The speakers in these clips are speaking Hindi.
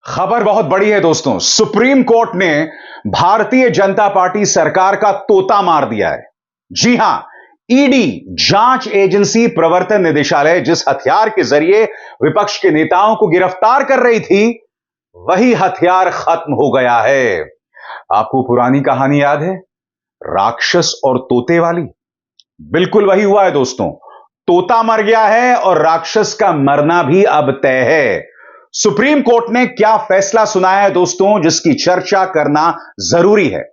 खबर बहुत बड़ी है दोस्तों। सुप्रीम कोर्ट ने भारतीय जनता पार्टी सरकार का तोता मार दिया है। जी हां, ईडी जांच एजेंसी प्रवर्तन निदेशालय जिस हथियार के जरिए विपक्ष के नेताओं को गिरफ्तार कर रही थी, वही हथियार खत्म हो गया है। आपको पुरानी कहानी याद है, राक्षस और तोते वाली? बिल्कुल वही हुआ है दोस्तों। तोता मर गया है और राक्षस का मरना भी अब तय है। सुप्रीम कोर्ट ने क्या फैसला सुनाया है दोस्तों, जिसकी चर्चा करना जरूरी है।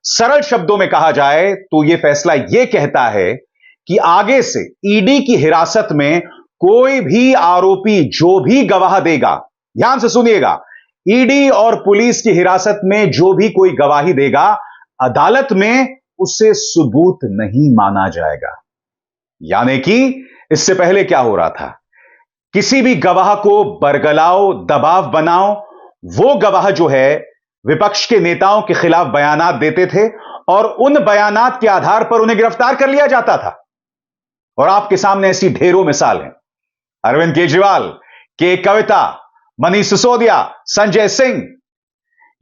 सरल शब्दों में कहा जाए तो यह फैसला यह कहता है कि आगे से ईडी की हिरासत में कोई भी आरोपी जो भी गवाह देगा, ध्यान से सुनिएगा, ईडी और पुलिस की हिरासत में जो भी कोई गवाही देगा, अदालत में उसे सबूत नहीं माना जाएगा। यानी कि इससे पहले क्या हो रहा था, किसी भी गवाह को बरगलाओ, दबाव बनाओ, वो गवाह जो है विपक्ष के नेताओं के खिलाफ बयानात देते थे और उन बयानात के आधार पर उन्हें गिरफ्तार कर लिया जाता था। और आपके सामने ऐसी ढेरों मिसाल हैं। अरविंद केजरीवाल, के कविता, मनीष सिसोदिया, संजय सिंह।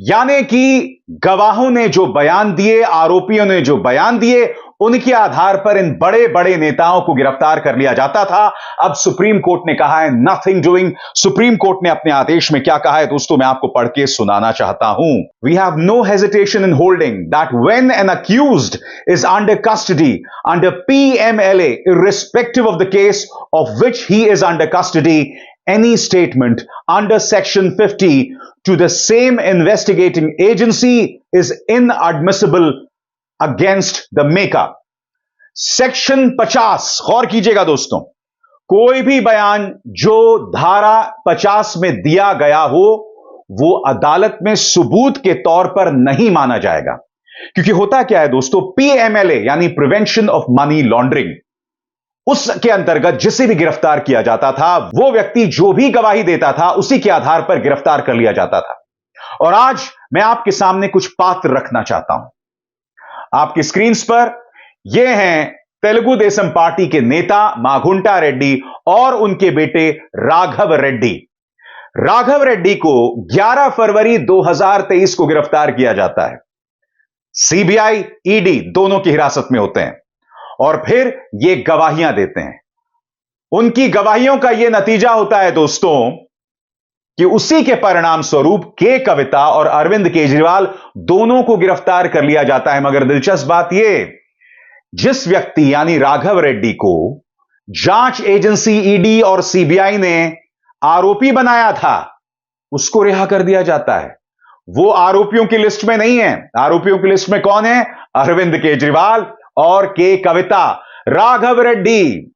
यानी कि गवाहों ने जो बयान दिए, आरोपियों ने जो बयान दिए, उनके आधार पर इन बड़े बड़े नेताओं को गिरफ्तार कर लिया जाता था। अब सुप्रीम कोर्ट ने कहा है नथिंग डूइंग। सुप्रीम कोर्ट ने अपने आदेश में क्या कहा है दोस्तों, मैं आपको पढ़ के सुनाना चाहता हूं। We have no hesitation in holding that when an accused is under custody under PMLA irrespective of the case of which he is under custody, any statement under section 50 to the same investigating agency is inadmissible against the maker. Section 50, गौर कीजिएगा दोस्तों, कोई भी बयान जो धारा 50 में दिया गया हो वो अदालत में सबूत के तौर पर नहीं माना जाएगा। क्योंकि होता क्या है दोस्तों, पीएमएलए यानी प्रिवेंशन ऑफ मनी लॉन्ड्रिंग, उसके अंतर्गत जिसे भी गिरफ्तार किया जाता था, वो व्यक्ति जो भी गवाही देता था उसी के आधार पर गिरफ्तार कर लिया जाता था। और आज मैं आपके सामने कुछ पात्र रखना चाहता हूं। आपकी स्क्रीन पर यह हैं तेलुगु देशम पार्टी के नेता माघुंटा रेड्डी और उनके बेटे राघव रेड्डी। राघव रेड्डी को 11 फरवरी 2023 को गिरफ्तार किया जाता है। सीबीआई, ईडी दोनों की हिरासत में होते हैं और फिर ये गवाहियां देते हैं। उनकी गवाहियों का यह नतीजा होता है दोस्तों कि उसी के परिणाम स्वरूप के कविता और अरविंद केजरीवाल दोनों को गिरफ्तार कर लिया जाता है। मगर दिलचस्प बात यह, जिस व्यक्ति यानी राघव रेड्डी को जांच एजेंसी ईडी और सीबीआई ने आरोपी बनाया था, उसको रिहा कर दिया जाता है। वो आरोपियों की लिस्ट में नहीं है। आरोपियों की लिस्ट में कौन है? अरविंद केजरीवाल और के कविता। राघव रेड्डी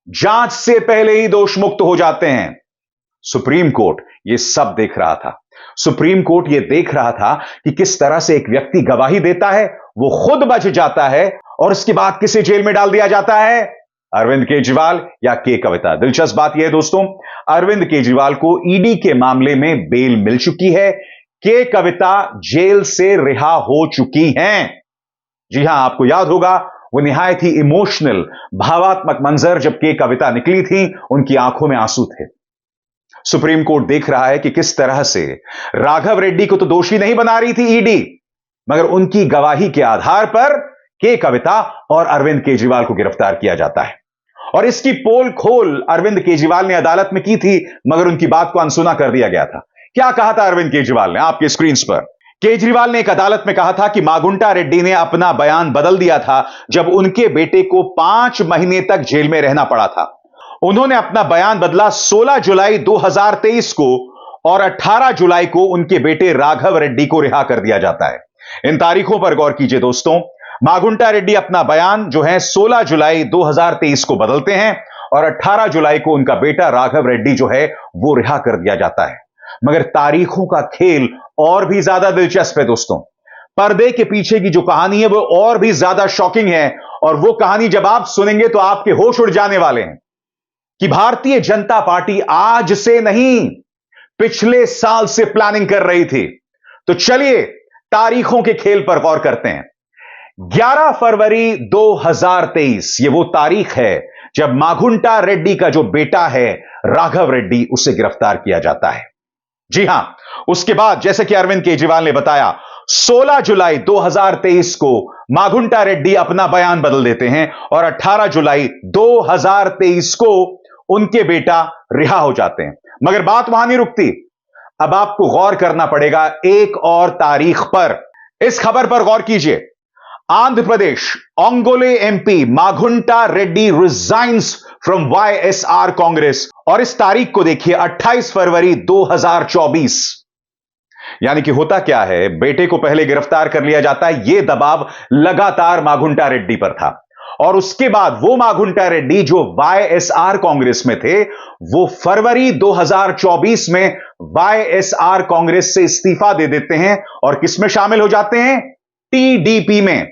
जांच से पहले ही दोष मुक्त हो जाते हैं। सुप्रीम कोर्ट यह सब देख रहा था। सुप्रीम कोर्ट यह देख रहा था कि किस तरह से एक व्यक्ति गवाही देता है, वो खुद बच जाता है और इसके बाद किसे जेल में डाल दिया जाता है? अरविंद केजरीवाल या के कविता। दिलचस्प बात यह है दोस्तों, अरविंद केजरीवाल को ईडी के मामले में बेल मिल चुकी है, के कविता जेल से रिहा हो चुकी हैं। जी हां, आपको याद होगा वो निहायत ही इमोशनल, भावात्मक मंजर जब के कविता निकली थी, उनकी आंखों में आंसू थे। सुप्रीम कोर्ट देख रहा है कि किस तरह से राघव रेड्डी को तो दोषी नहीं बना रही थी ईडी, मगर उनकी गवाही के आधार पर के कविता और अरविंद केजरीवाल को गिरफ्तार किया जाता है। और इसकी पोल खोल अरविंद केजरीवाल ने अदालत में की थी, मगर उनकी बात को अनसुना कर दिया गया था। क्या कहा था अरविंद केजरीवाल ने? आपके स्क्रीन पर केजरीवाल ने एक अदालत में कहा था कि माघुंटा रेड्डी ने अपना बयान बदल दिया था जब उनके बेटे को 5 महीने तक जेल में रहना पड़ा था। उन्होंने अपना बयान बदला 16 जुलाई 2023 को और 18 जुलाई को उनके बेटे राघव रेड्डी को रिहा कर दिया जाता है। इन तारीखों पर गौर कीजिए दोस्तों। माघुंटा रेड्डी अपना बयान जो है 16 जुलाई 2023 को बदलते हैं और 18 जुलाई को उनका बेटा राघव रेड्डी जो है वो रिहा कर दिया जाता है। मगर तारीखों का खेल और भी ज्यादा दिलचस्प है दोस्तों। पर्दे के पीछे की जो कहानी है वो और भी ज्यादा शॉकिंग है, और वो कहानी जब आप सुनेंगे तो आपके होश उड़ जाने वाले हैं कि भारतीय जनता पार्टी आज से नहीं, पिछले साल से प्लानिंग कर रही थी। तो चलिए तारीखों के खेल पर गौर करते हैं। 11 फरवरी 2023 ये वो तारीख है जब माघुंटा रेड्डी का जो बेटा है राघव रेड्डी, उसे गिरफ्तार किया जाता है। जी हां, उसके बाद जैसे कि अरविंद केजरीवाल ने बताया, 16 जुलाई 2023 को माघुंटा रेड्डी अपना बयान बदल देते हैं और 18 जुलाई 2023 को उनके बेटा रिहा हो जाते हैं। मगर बात वहां नहीं रुकती। अब आपको गौर करना पड़ेगा एक और तारीख पर। इस खबर पर गौर कीजिए। Andhra Pradesh Ongole MP Magunta Reddy resigns from YSR Congress, और इस तारीख को देखिए 28 फरवरी 2024। यानी कि होता क्या है, बेटे को पहले गिरफ्तार कर लिया जाता है। यह दबाव लगातार माघुंटा रेड्डी पर था और उसके बाद वो माघुंटा रेड्डी जो वाईएसआर कांग्रेस में थे, वो फरवरी 2024 में वाईएसआर कांग्रेस से इस्तीफा दे देते हैं और किसमें शामिल हो जाते हैं? टीडीपी में।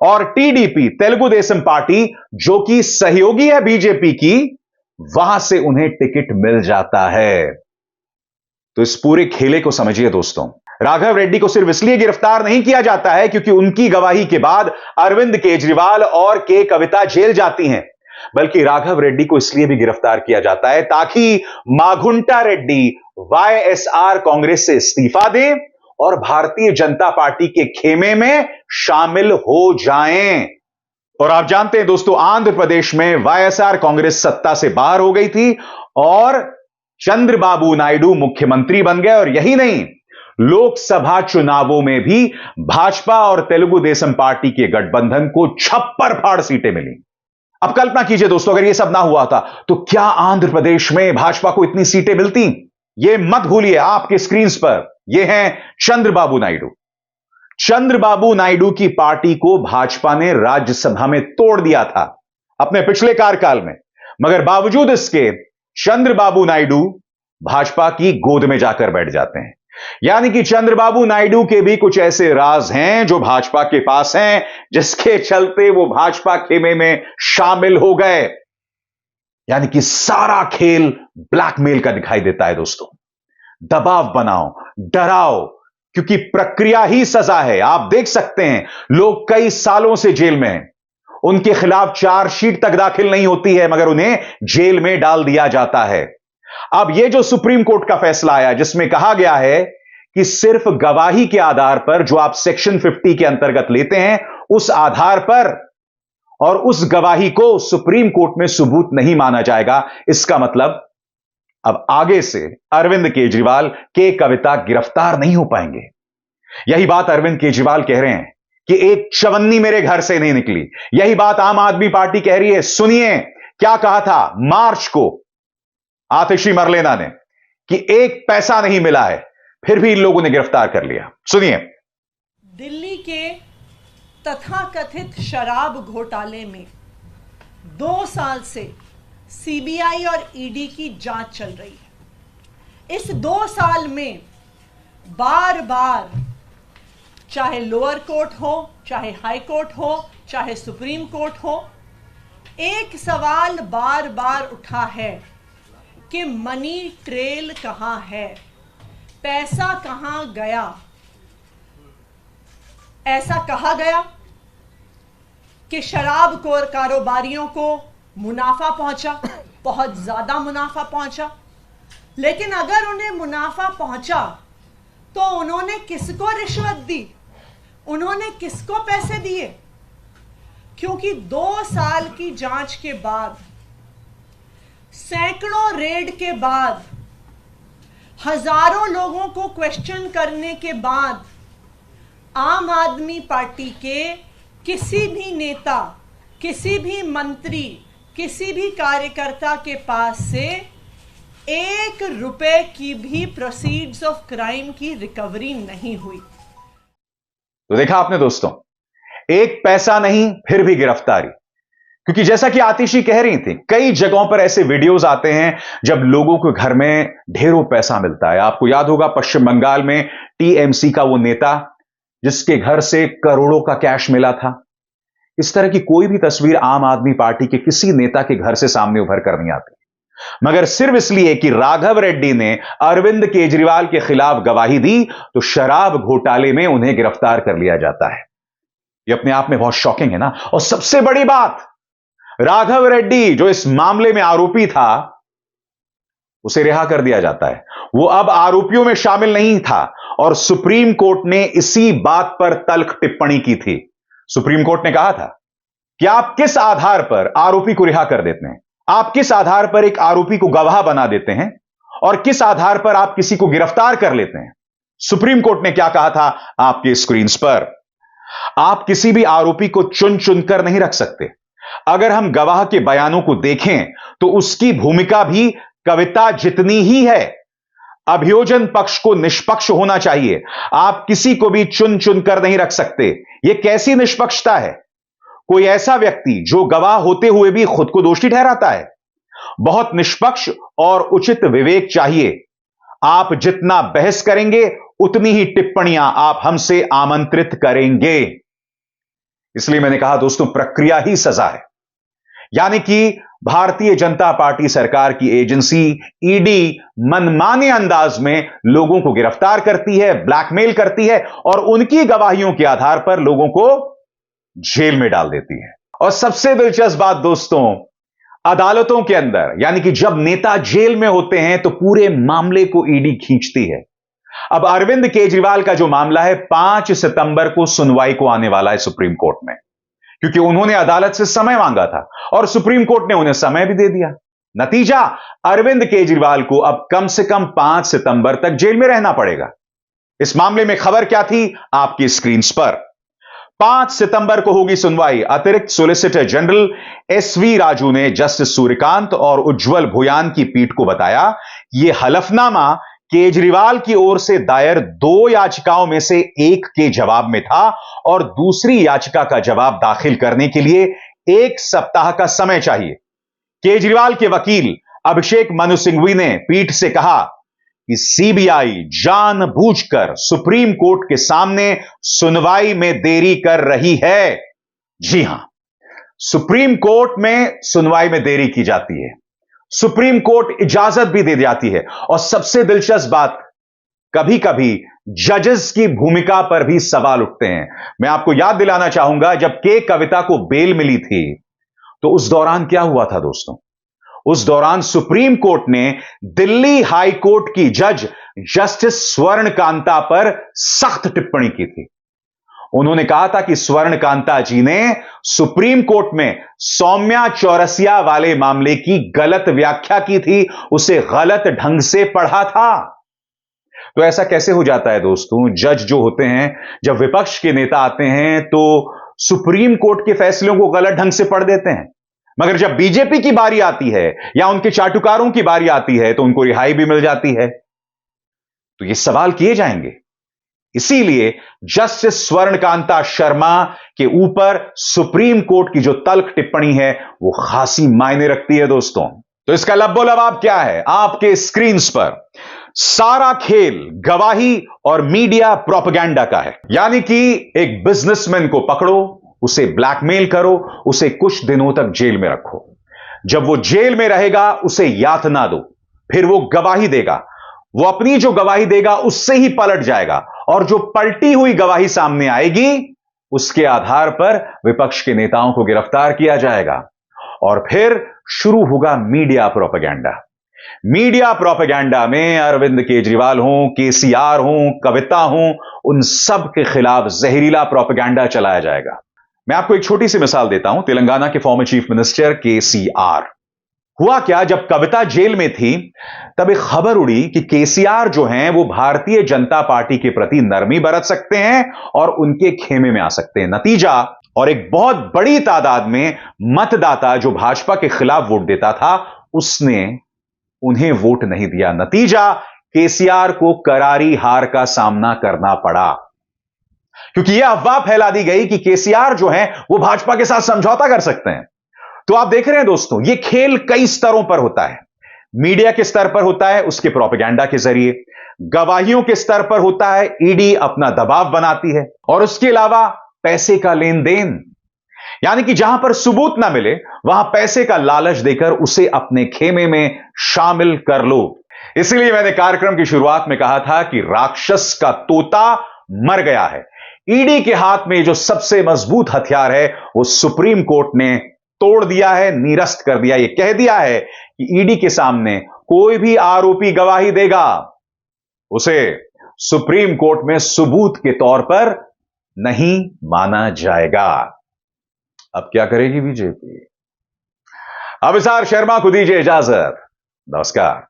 और टीडीपी तेलुगु देशम पार्टी जो कि सहयोगी है बीजेपी की, वहां से उन्हें टिकट मिल जाता है। तो इस पूरे खेले को समझिए दोस्तों। राघव रेड्डी को सिर्फ इसलिए गिरफ्तार नहीं किया जाता है क्योंकि उनकी गवाही के बाद अरविंद केजरीवाल और के कविता जेल जाती हैं, बल्कि राघव रेड्डी को इसलिए भी गिरफ्तार किया जाता है ताकि माघुंटा रेड्डी वाईएसआर कांग्रेस से इस्तीफा दें और भारतीय जनता पार्टी के खेमे में शामिल हो जाएं। और आप जानते हैं दोस्तों, आंध्र प्रदेश में वाईएसआर कांग्रेस सत्ता से बाहर हो गई थी और चंद्रबाबू नायडू मुख्यमंत्री बन गए। और यही नहीं, लोकसभा चुनावों में भी भाजपा और तेलुगु देशम पार्टी के गठबंधन को छप्पर फाड़ सीटें मिली। अब कल्पना कीजिए दोस्तों, अगर यह सब ना हुआ था तो क्या आंध्र प्रदेश में भाजपा को इतनी सीटें मिलती? यह मत भूलिए। आपके स्क्रीन पर यह हैं चंद्रबाबू नायडू। चंद्रबाबू नायडू की पार्टी को भाजपा ने राज्यसभा में तोड़ दिया था अपने पिछले कार्यकाल में, मगर बावजूद इसके चंद्रबाबू नायडू भाजपा की गोद में जाकर बैठ जाते हैं। यानी कि चंद्रबाबू नायडू के भी कुछ ऐसे राज हैं जो भाजपा के पास हैं, जिसके चलते वो भाजपा खेमे में शामिल हो गए। यानी कि सारा खेल ब्लैकमेल का दिखाई देता है दोस्तों। दबाव बनाओ, डराओ, क्योंकि प्रक्रिया ही सजा है। आप देख सकते हैं लोग कई सालों से जेल में हैं, उनके खिलाफ चार्जशीट तक दाखिल नहीं होती है, मगर उन्हें जेल में डाल दिया जाता है। अब यह जो सुप्रीम कोर्ट का फैसला आया जिसमें कहा गया है कि सिर्फ गवाही के आधार पर, जो आप सेक्शन 50 के अंतर्गत लेते हैं, उस आधार पर और उस गवाही को सुप्रीम कोर्ट में सबूत नहीं माना जाएगा। इसका मतलब अब आगे से अरविंद केजरीवाल के कविता गिरफ्तार नहीं हो पाएंगे। यही बात अरविंद केजरीवाल कह रहे हैं कि एक चवन्नी मेरे घर से नहीं निकली। यही बात आम आदमी पार्टी कह रही है। सुनिए क्या कहा था मार्च को आतिशी मरलेना ने कि एक पैसा नहीं मिला है, फिर भी इन लोगों ने गिरफ्तार कर लिया। सुनिए। दिल्ली के तथाकथित शराब घोटाले में 2 साल से सीबीआई और ईडी की जांच चल रही है। इस 2 साल में बार बार, चाहे लोअर कोर्ट हो, चाहे हाई कोर्ट हो, चाहे सुप्रीम कोर्ट हो, एक सवाल बार बार उठा है कि मनी ट्रेल कहां है, पैसा कहां गया। ऐसा कहा गया कि शराब कारोबारियों को मुनाफा पहुंचा, बहुत ज्यादा मुनाफा पहुंचा, लेकिन अगर उन्हें मुनाफा पहुंचा तो उन्होंने किसको रिश्वत दी, उन्होंने किसको पैसे दिए? क्योंकि 2 साल की जांच के बाद, सैकड़ों रेड के बाद, हजारों लोगों को क्वेश्चन करने के बाद, आम आदमी पार्टी के किसी भी नेता, किसी भी मंत्री, किसी भी कार्यकर्ता के पास से 1 रुपए की भी प्रोसीड्स ऑफ क्राइम की रिकवरी नहीं हुई। तो देखा आपने दोस्तों, एक पैसा नहीं, फिर भी गिरफ्तारी। क्योंकि जैसा कि आतिशी कह रही थी, कई जगहों पर ऐसे वीडियोस आते हैं जब लोगों के घर में ढेरों पैसा मिलता है। आपको याद होगा पश्चिम बंगाल में टीएमसी का वो नेता जिसके घर से करोड़ों का कैश मिला था। इस तरह की कोई भी तस्वीर आम आदमी पार्टी के किसी नेता के घर से सामने उभर कर नहीं आती, मगर सिर्फ इसलिए कि राघव रेड्डी ने अरविंद केजरीवाल के खिलाफ गवाही दी तो शराब घोटाले में उन्हें गिरफ्तार कर लिया जाता है। यह अपने आप में बहुत शॉकिंग है ना। और सबसे बड़ी बात, राघव रेड्डी जो इस मामले में आरोपी था, उसे रिहा कर दिया जाता है। वो अब आरोपियों में शामिल नहीं था और सुप्रीम कोर्ट ने इसी बात पर तल्ख टिप्पणी की थी। सुप्रीम कोर्ट ने कहा था कि आप किस आधार पर आरोपी को रिहा कर देते हैं, आप किस आधार पर एक आरोपी को गवाह बना देते हैं और किस आधार पर आप किसी को गिरफ्तार कर लेते हैं। सुप्रीम कोर्ट ने क्या कहा था आपके स्क्रीन पर, आप किसी भी आरोपी को चुन चुनकर नहीं रख सकते। अगर हम गवाह के बयानों को देखें तो उसकी भूमिका भी कविता जितनी ही है। अभियोजन पक्ष को निष्पक्ष होना चाहिए, आप किसी को भी चुन चुनकर नहीं रख सकते। यह कैसी निष्पक्षता है? कोई ऐसा व्यक्ति जो गवाह होते हुए भी खुद को दोषी ठहराता है। बहुत निष्पक्ष और उचित विवेक चाहिए। आप जितना बहस करेंगे उतनी ही टिप्पणियां आप हमसे आमंत्रित करेंगे। इसलिए मैंने कहा दोस्तों, प्रक्रिया ही सजा है। यानी कि भारतीय जनता पार्टी सरकार की एजेंसी ईडी मनमाने अंदाज में लोगों को गिरफ्तार करती है, ब्लैकमेल करती है और उनकी गवाहियों के आधार पर लोगों को जेल में डाल देती है। और सबसे दिलचस्प बात दोस्तों, अदालतों के अंदर यानी कि जब नेता जेल में होते हैं तो पूरे मामले को ईडी खींचती है। अब अरविंद केजरीवाल का जो मामला है 5 सितंबर को सुनवाई को आने वाला है सुप्रीम कोर्ट में, क्योंकि उन्होंने अदालत से समय मांगा था और सुप्रीम कोर्ट ने उन्हें समय भी दे दिया। नतीजा, अरविंद केजरीवाल को अब कम से कम 5 सितंबर तक जेल में रहना पड़ेगा। इस मामले में खबर क्या थी आपकी स्क्रीन पर। 5 सितंबर को होगी सुनवाई। अतिरिक्त सोलिसिटर जनरल एसवी राजू ने जस्टिस सूर्यकांत और उज्जवल भुयान की पीठ को बताया कि यह हलफनामा केजरीवाल की ओर से दायर 2 याचिकाओं में से एक के जवाब में था और दूसरी याचिका का जवाब दाखिल करने के लिए 1 सप्ताह का समय चाहिए। केजरीवाल के वकील अभिषेक मनु सिंघवी ने पीठ से कहा कि सीबीआई जानबूझकर सुप्रीम कोर्ट के सामने सुनवाई में देरी कर रही है। जी हां, सुप्रीम कोर्ट में सुनवाई में देरी की जाती है, सुप्रीम कोर्ट इजाजत भी दे जाती है और सबसे दिलचस्प बात, कभी कभी जजेस की भूमिका पर भी सवाल उठते हैं। मैं आपको याद दिलाना चाहूंगा, जब के कविता को बेल मिली थी तो उस दौरान क्या हुआ था दोस्तों? उस दौरान सुप्रीम कोर्ट ने दिल्ली हाई कोर्ट की जज जस्टिस स्वर्ण कांता पर सख्त टिप्पणी की थी। उन्होंने कहा था कि स्वर्ण कांता जी ने सुप्रीम कोर्ट में सौम्या चौरसिया वाले मामले की गलत व्याख्या की थी, उसे गलत ढंग से पढ़ा था। तो ऐसा कैसे हो जाता है दोस्तों? जज जो होते हैं, जब विपक्ष के नेता आते हैं तो सुप्रीम कोर्ट के फैसलों को गलत ढंग से पढ़ देते हैं, मगर जब बीजेपी की बारी आती है या उनके चाटुकारों की बारी आती है तो उनको रिहाई भी मिल जाती है। तो ये सवाल किए जाएंगे। इसीलिए जस्टिस स्वर्णकांता शर्मा के ऊपर सुप्रीम कोर्ट की जो तल्ख टिप्पणी है वो खासी मायने रखती है दोस्तों। तो इसका लब्बो-लबाब क्या है आपके स्क्रीन पर? सारा खेल गवाही और मीडिया प्रोपेगेंडा का है। यानी कि एक बिजनेसमैन को पकड़ो, उसे ब्लैकमेल करो, उसे कुछ दिनों तक जेल में रखो। जब वो जेल में रहेगा उसे यातना दो, फिर वो गवाही देगा, वो अपनी जो गवाही देगा उससे ही पलट जाएगा और जो पलटी हुई गवाही सामने आएगी उसके आधार पर विपक्ष के नेताओं को गिरफ्तार किया जाएगा और फिर शुरू होगा मीडिया प्रोपेगेंडा। मीडिया प्रोपेगेंडा में अरविंद केजरीवाल हों, केसीआर हों, कविता हों, उन सब के खिलाफ जहरीला प्रोपेगेंडा चलाया जाएगा। मैं आपको एक छोटी सी मिसाल देता हूं। तेलंगाना के फॉर्मर चीफ मिनिस्टर केसीआर, हुआ क्या, जब कविता जेल में थी तब एक खबर उड़ी कि केसीआर जो हैं वो भारतीय जनता पार्टी के प्रति नरमी बरत सकते हैं और उनके खेमे में आ सकते हैं। नतीजा, और एक बहुत बड़ी तादाद में मतदाता जो भाजपा के खिलाफ वोट देता था उसने उन्हें वोट नहीं दिया। नतीजा, केसीआर को करारी हार का सामना करना पड़ा, क्योंकि यह अफवाह फैला दी गई कि केसीआर जो हैं वो भाजपा के साथ समझौता कर सकते हैं। तो आप देख रहे हैं दोस्तों, यह खेल कई स्तरों पर होता है। मीडिया के स्तर पर होता है उसके प्रोपेगेंडा के जरिए, गवाहियों के स्तर पर होता है ईडी अपना दबाव बनाती है, और उसके अलावा पैसे का लेन देन, यानी कि जहां पर सबूत ना मिले वहां पैसे का लालच देकर उसे अपने खेमे में शामिल कर लो। इसलिए मैंने कार्यक्रम की शुरुआत में कहा था कि राक्षस का तोता मर गया है। ईडी के हाथ में जो सबसे मजबूत हथियार है वो सुप्रीम कोर्ट ने तोड़ दिया है, निरस्त कर दिया। यह कह दिया है कि ईडी के सामने कोई भी आरोपी गवाही देगा, उसे सुप्रीम कोर्ट में सबूत के तौर पर नहीं माना जाएगा। अब क्या करेगी बीजेपी? अभिसार शर्मा को दीजिए इजाजत। नमस्कार।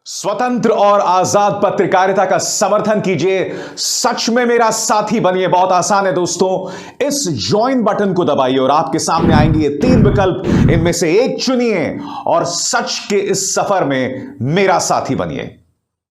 स्वतंत्र और आजाद पत्रकारिता का समर्थन कीजिए, सच में मेरा साथी बनिए। बहुत आसान है दोस्तों, इस ज्वाइन बटन को दबाइए और आपके सामने आएंगे ये 3 विकल्प, इनमें से एक चुनिए और सच के इस सफर में मेरा साथी बनिए।